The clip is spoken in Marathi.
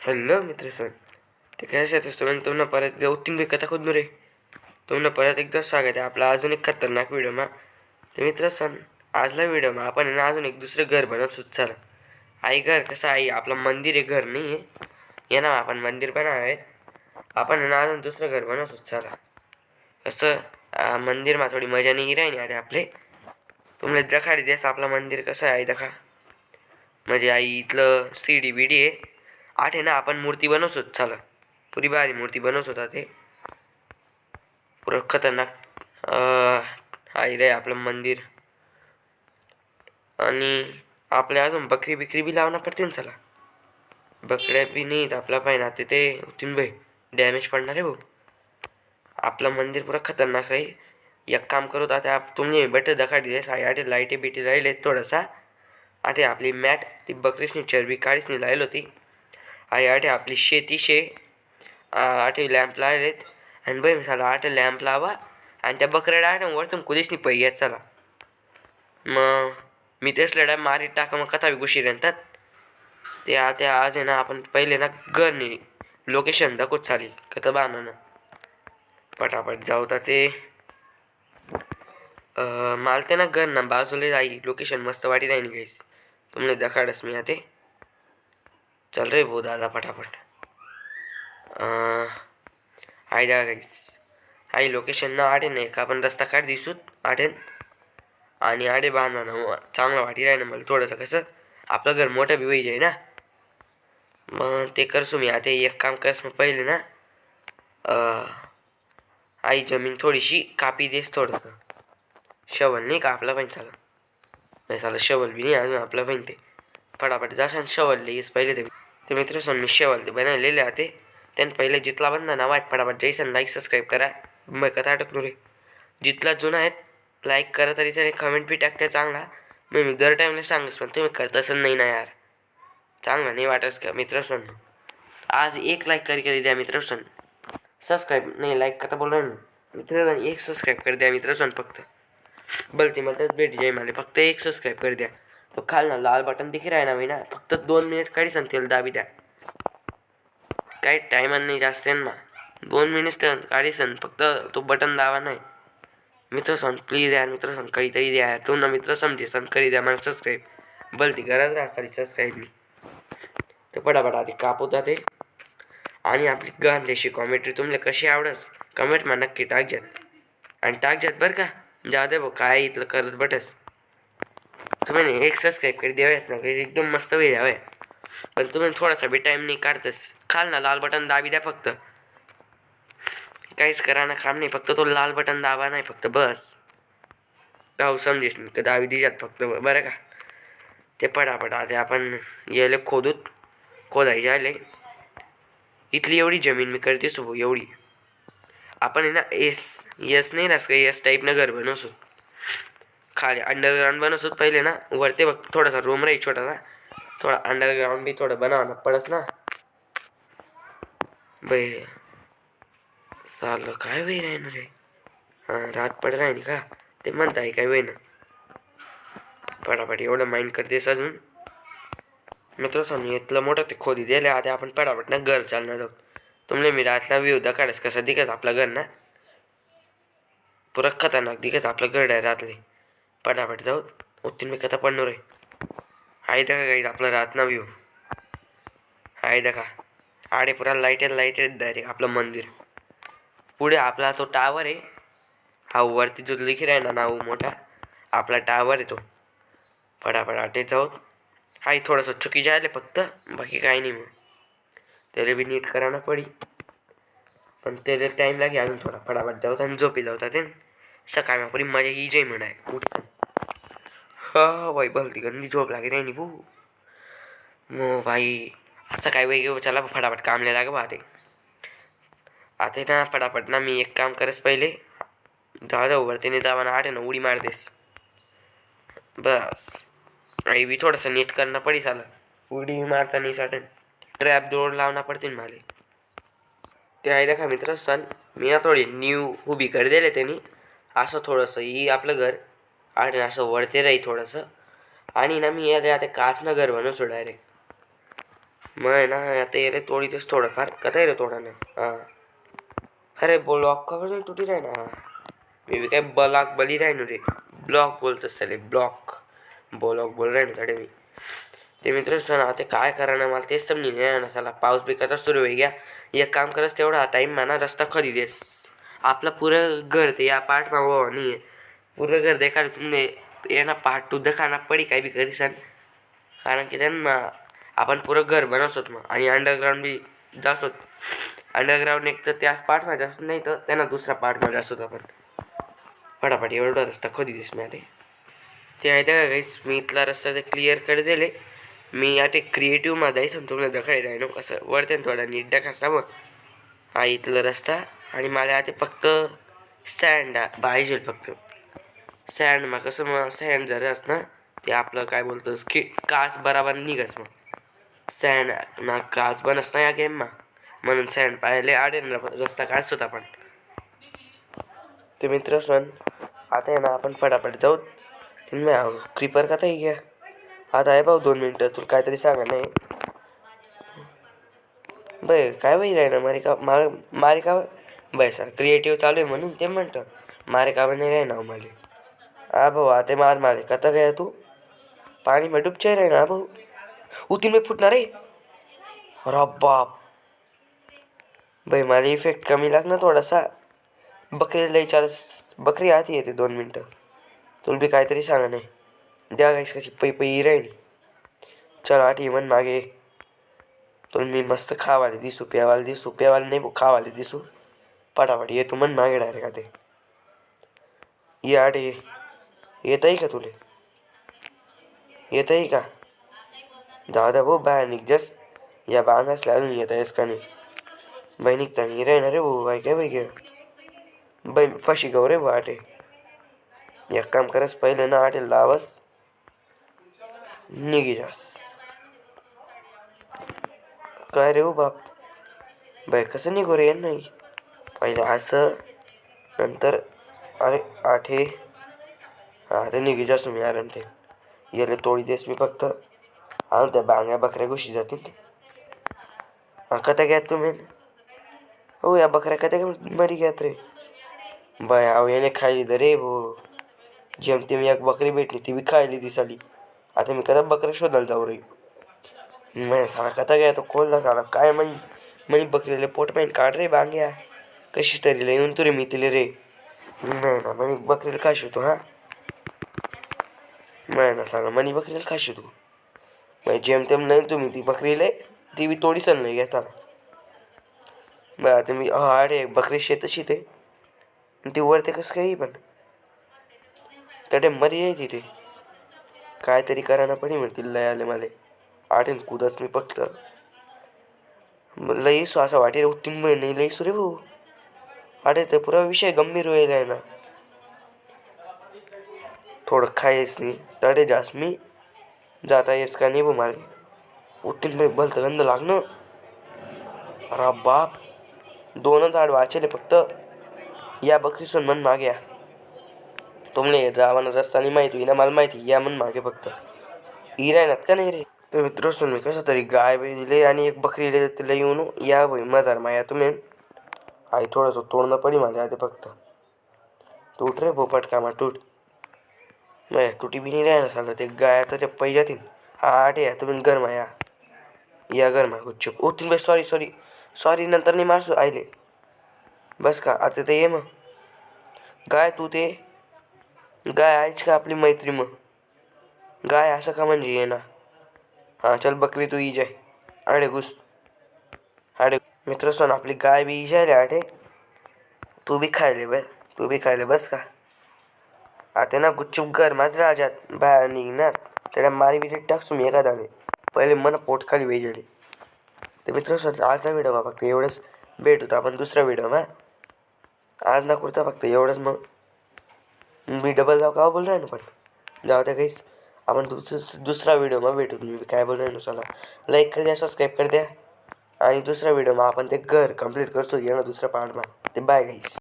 हॅलो मित्र सर ते काय असतं तुम्हाला परत एकदा उत्तीन कथा खोदून रे तुम्हाला परत एकदा स्वागत आहे आपला अजून एक खतरनाक व्हिडिओमा. तर मित्र सर आजला व्हिडिओमा आपण ना अजून एक दुसरं घर बनवत सुचलं. आई घर कसं आई आपलं मंदिर आहे घर नाही आहे ये ना आपण मंदिर बनावे आपण ना अजून दुसरं घर बनवत सुचलं कसं मंदिरमा थोडी मजा नाही राहिली आता आपले तुम्हाला दखाडी देस आपलं मंदिर कसं आहे आई दखा म्हणजे आई इथलं सीडी बीडी आहे आठ आहे ना आपण मूर्ती बनवसोत चला पुरी भारी मूर्ती बनवत होता ते पुरं खतरनाक आई रे आपलं मंदिर आणि आपल्या अजून बकरी बिकरी बी लावणं पडते ना चला बकऱ्या बी नाहीत आपला पाहिजे ते ते तीन भाई डॅमेज पडणार आहे भाऊ आपलं मंदिर पुरं खतरनाक आहे. एक काम करू आता आप तुम्ही बेटर दखाडी दे साई आठे लाईटे बिटी राहिले थोडासा आठे आपली मॅट ती बकरीसनी चरबी काळीच नाही लायली होती आई आठे आपली शेती शे आठे लॅम्प लावलेत आणि बाई चला आठ लॅम्प लावा आणि त्या बकऱ्या आठ वरतून कुदेच नाही पहियात चला मग मी तेच लढा मारीत टाका मग कथा गुशी राहतात ते आता आज आहे ना आपण पहिले ना घर नाही लोकेशन दाखवत चालेल कथा बांधणं पटापट जाऊ तर ते मालते ना घर ना बाजूला जाई लोकेशन मस्त वाटी राहिली गाईस तुमने दखाडस मी आते चल रे भाऊ दादा फटाफट आई जा गाईस आई लोकेशन ना आठे नाही का आपण रस्ता काढ दिसूत आठेन आणि आडे बांधा ना चांगलं वाटी राही ना मला थोडंसं कसं आपलं घर मोठं बी होई जाई ना मग ते करसू मी आता एक काम करस मग पहिले ना आई जमीन थोडीशी कापी देस थोडंसं शवल नाही का आपला पाहिजे झालं नाही झालं शवल बी नाही अजून आपलं पाहिजे ते फटाफट जाशान शवल येस पहिले ते मित्र सोन मी शवल ते बनवलेले आते त्यानं पहिले जितला बंदा ना वाट फटाफट जैसन लाईक सबस्क्राईब करा मग कथा अटकलो रे जितला जुना आहेत लाईक करा तरी त्याने कमेंट बी टाकते चांगला मग मी दर टाईमला सांगस पण तुम्ही करताच नाही ना यार चांगला नाही वाटस का मित्र सोन आज एक लाईक करी द्या मित्र सोन सबस्क्राईब नाही लाईक कथा बोल ना मित्र एक सबस्क्राईब कर द्या मित्र सोन फक्त बलती मदत भेट जाई मला फक्त एक सबस्क्राईब कर द्या तो खाल ना लाल बटन दिखी राही ना मी ना फक्त 2 मिनिट काढी सांगतील दाबी द्या काही टायमान नाही जास्त ना 2 मिनिट काढी सन फक्त तो बटन दावा नाही मित्र सण प्लीज यार मित्र सण काहीतरी द्या यार तू ना मित्र समजे सण करी द्या मला सबस्क्राईब बलती गरज राहा सारी सबस्क्राईबनी ते पटापट आधी कापवता ते आणि आपली गांधीशी कॉमेंट्री तुम्हाला कशी आवडस कमेंटमा नक्की टाकजात आणि टाकजात बरं का जाऊ दे भाऊ काय इथलं करत बटस तुम्ही एक सबस्क्राईब करी द्यावेत ना एकदम मस्त वेळ द्यावे पण तुम्ही थोडासा बी टाईम नाही काढतस खाल ना लाल बटन दाबी द्या फक्त काहीच करा ना काम नाही फक्त तो लाल बटन दाबा नाही फक्त बस गाव समजेस नाही तर दाबी दिजात फक्त बरं का ते पटापट आता आपण यायला खोदायचे आले इथली एवढी जमीन मी करते सो एवढी आपण आहे ना एस नाही ना एस टाईपनं घर बनवसो खाली अंडरग्राउंड बनवसो पहिले ना वरते बघ थोडासा रूम राहील छोटासा थोडा अंडरग्राउंड भी थोडं बनावं पडस ना बाई चाललं काय वेळ आहे ना रे हां रात पड राही का ते म्हणत आहे काय वेळ ना पटापट एवढं माइंड करतेस अजून मित्र सांग इथलं मोठं ते खोदी दिले आता आपण पटापट ना घर चालणार जाऊ तुमने मी रातला व्ह्यू दाखवायस कसं दिखत आपलं घर ना पुरं खतरनाक दिखत आपलं घर आहे रातले पटापट जाऊ उत्तीन मी कथा पडणार आहे हाय दखा काही आपलं रात ना व्ह्यू हाय दखा आडे पुरा लाईटेड डायरेक्ट आपलं मंदिर पुढे आपला तो टावर आहे हा वरती जो लिखी आहे ना नाव मोठा आपला टावर आहे तो फटाफट आटे जाऊ हाय थोडंसं चुकी जायले फक्त बाकी काही नाही मग त्याला बी नीट करायला पडी पण त्याला टाईम लागे अजून थोडा फटाफट जाऊ आणि झोपी जाऊता ते सकाळी पुरी मजा ही जय म्हणाय उठतं हा बाई भलती गंदी झोप लागे नाही भाऊ मग भाई असं काय वेगळं चला फटाफट कामले लागे पाहते आता ना फटाफट ना मी एक काम करस पहिले जाऊ वरतीने जावाना आठ ना उडी मार देस बस आई बी थोडंसं नीट करणं पडी चालं उडी मारता नाही साठन ट्रॅप दोड लावणं पडतील मला ते आहे देखा मित्र सण मी ना थोडी न्यू उभी कर दिले त्यांनी असं थोडंसं ही आपलं घर आणि असं वरते राही थोडंसं आणि ना मी आता काचनं घर बनवतो डायरेक्ट मग आहे ना आता ये रे तोडीतेच थोडंफार कथा रे तोडा ना हां अरे ब्लॉक का बरं तुटी राही ना मी बी काय बलाक बली राही रे ब्लॉक बोलतोस त्याले ब्लॉक बोल राही ना मी ते मित्र सण आता काय करा ना मला तेच समजी नाही ना साला पाऊस बिकाचा सुरू होई गया एक काम करस तेवढा टाईम म्हणा रस्ता खरी देस आपलं पुरं घर ते या पार्ट में वो नहीं है पूरं घर देखा तुमने ये ना पार्ट टू दिखाना पडी काय बी करी सन कारण की त्यांना आपण पुरं घर बनवसोत मग आणि अंडरग्राउंड बी जासोत अंडरग्राउंड एक तर त्याच पार्टमध्ये असत नाही तर त्यांना दुसरा पार्टमध्ये असतो आपण फटाफट एवढा रस्ता खोदी दिस मी आता ते आहे त्या काहीच मी इथला रस्ता ते क्लिअर कर दिले मी आता क्रिएटिव्हमध्ये आहे तुम्हाला दखायला आहे ना कसं वरते थोडा नीट दाखा मग हा इथला रस्ता आणि मला आता फक्त सँड पाहिजे फक्त सँड मग कसं मग सँड जर ना ते आपलं काय बोलतं काच बराबर निघस मग सँड ना काच बनस ना या गेममा म्हणून सँड पाहिले आडेल रस्ता काढसोत आपण ते मित्र सण आता आहे ना आपण फटाफट जाऊ तुम्ही क्रीपर का घ्या आता आहे भाऊ 2 मिनटं तुला काहीतरी सांगा नाही बै काय वही राही ना मारे का बै सर क्रिएटिव्ह चालू आहे म्हणून ते म्हणतं मारे का नाही राही ना मला हा भाऊ आता मारे कता गया तू पाणी में डुबचे रहे ना भाऊ उतीन में फुटणार रे अरे बाप भाई मला इफेक्ट कमी लागना थोडासा बकरी लई चालस बकरी आती येते 2 मिनटं तुला बी काहीतरी सांगा नाही द्या गाईस कशी पै राहील चल आठी मन मागे तुला मी मस्त खावाले दिसू प्यावाले नाही भाऊ खावाले दिसू फटाफट ये तू मन मागे डायरेक्ट आते ये आठ येत आहे का तुले येत आहे का दादा भाऊ बाहेर निघ जस या बांग असल्या अजून येत आहेस का नाही बाई निघता नाही राहणार रे भाऊ काय बाई घ्या बाई फशी गौ रे भाऊ आटे एक काम करस पहिले ना आटे लावस निघी जास काय रे हो बाप बाई कसं निघू रे नाही पहिले असं नंतर अरे आठे हा ते निघी जास मी आराम ते याला तोडी देस मी फक्त हा त्या बांग्या बकऱ्या घुशी जातील हा कथा घ्यात तुम्ही हो या बकऱ्या कथा मरी घ्यात रे बाय अहो याने खायली तर रे भाऊ जेमतेम एक बकरी भेटली ती बी खायली दिसाली आता मी कदा बकरी शोधायला जाऊ रे मैं साला कथा गया तो खोलला साला काय म्हणी बकरीले पोट पाहिजे काढ रे बांग्या कशी तरी येऊन तुरे मी तिले रे नाही ना म्हणी बकरीला काय शिवतो हा नाही ना साला म्हणी बकरीला काय शिवतो मग जेमतेम नाही तुम्ही ती बकरीले ती बी तोडी सल नाही घ्या साला बरं आता मी अरे बकरी शेतच ते ती वरते कसं काही पण तडे मरी आहे तिथे काहीतरी करायला पडी म्हणतील लय आले मला आठेन कुदस मी फक्त लई सो असं वाटे रे 3 महिने लई सो रे भाऊ अरे ते पुरा विषय गंभीर होईल आहे ना थोडं खायस नाही तडे जास मी जाता येस का नाही भाऊ मला 3 महिने भलतं गंध लागणं अरे बाप 2 झाड वाचेले फक्त या बकरी सोन मन माग्या तुमने रावण रस्ता नाही माहिती ना मला माहिती या मन मागे फक्त ही राहणार का नाही रे तर मित्र मी कसं तरी गाय बी दिले आणि एक बकरी दिले तिला येऊन या भाई मजार माया तुम्ही आई थोडंसं तोडणं पडी मला आता फक्त तूट रे भोपट कामा तूट नाही तुटी बी नाही राहणार चाललं ते गाय तर ते पै जातील हा आठ या तुम्ही गरमा या गरमा गुच्चूप उठून बे सॉरी नंतर नाही मारसो आईले बस का आता ते ये मग गाय तू ते गाय आहेच का आपली मैत्री मग गाय असं का म्हणजे ये ना हां चल बकरी तू ई जाय आडे घुस आडे मित्र सोन आपली गाय बी ई जाय रे आडे तू बी खायले बस का आता ना गुच्चूप घर माझं राजात बाहेर निघणार त्याला मारी बिरी टाकसू मी एखादाने पहिले मन पोट खाली वेजले तर मित्र सोन आज ना व्हिडिओ फक्त एवढंच भेट होतं आपण दुसरा व्हिडिओ मा आज ना कुर्ता फक्त एवढंच मग मी डबल जाऊ का बोल रहा ना पण जाऊ द्या काहीच आपण दुसरा व्हिडिओ मग भेटू मी काय बोल रहा चला लाईक कर द्या सबस्क्राईब कर द्या आणि दुसरा व्हिडिओ मग आपण ते घर कंप्लीट करतो ना दुसऱ्या पार्टमा ते बाय गाईस